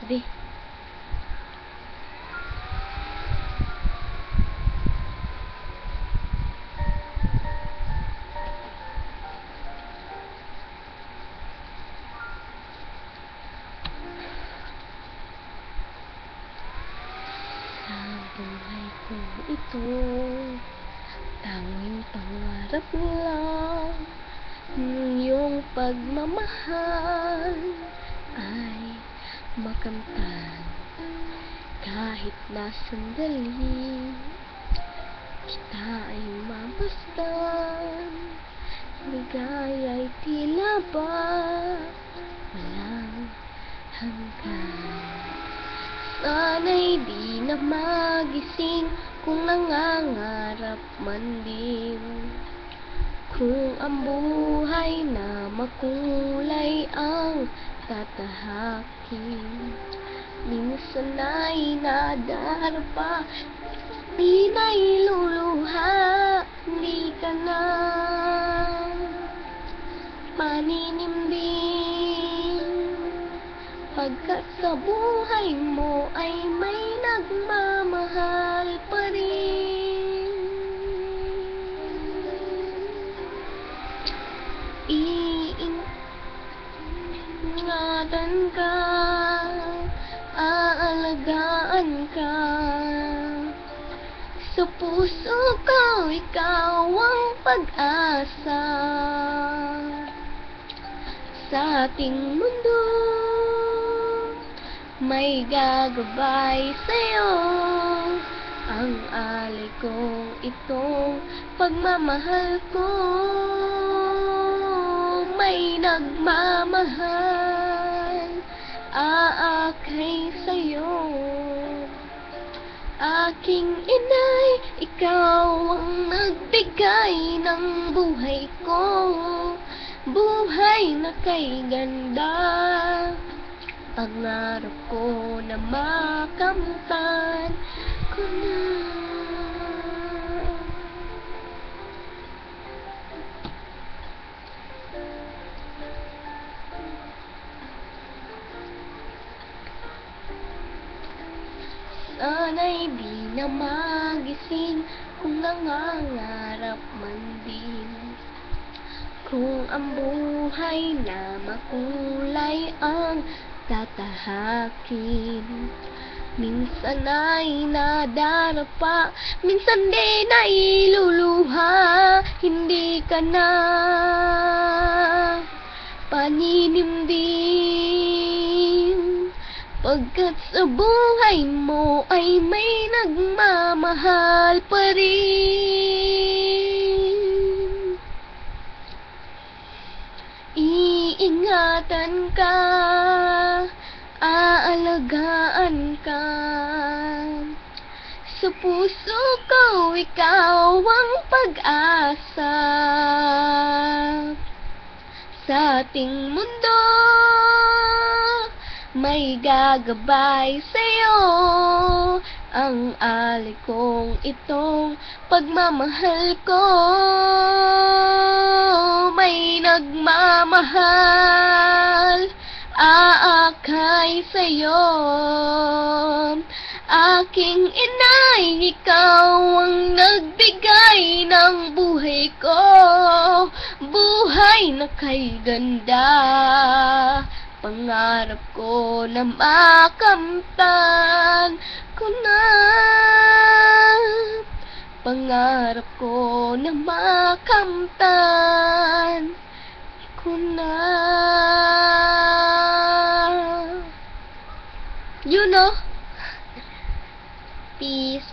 Be. Sa buhay ko ito, tanging pangarap lang ng iyong pagmamahal ay makamtan. Kahit na sandali kita ay mamasdan, ligaya'y tila ba walang hanggan. Sana'y di na magising kung nangangarap man din, kung ang buhay na makulay ang tatahakin. Minsan ay nadarapa, di na iluluha, hindi ka na paninimdim, pagkat sa buhay mo ay may nagmamahal pa rin. Iingatan ka, aalagaan ka, sa puso ko ikaw ang pag-asa. Sa ating mundo may gagabay sa'yo, ang alay kong itong pagmamahal ko. May nagmamahal, aakay sa'yo. Aking inay, ikaw ang nagbigay ng buhay ko, buhay na kay ganda. Pangarap ko na makamtan ko na. Sana'y di na magising kung nangangarap man din, kung ang buhay na makulay ang tatahakin. Minsan ay nadarapa, minsan di na iluluha, hindi ka na paninimdim, pagkat sa buhay mo ay may nagmamahal pa rin. Iingatan ka, aalagaan ka, sa puso ko ikaw ang pag-asa. Sa ating mundo may gagabay sa'yo, ang alay kong itong pagmamahal ko. May nagmamahal, aakay sa'yo. Aking inay, ikaw ang nagbigay ng buhay ko, buhay na kay ganda. Pangarap ko na makamtan ko na, pangarap ko na makamtan ko na. You know? Peace.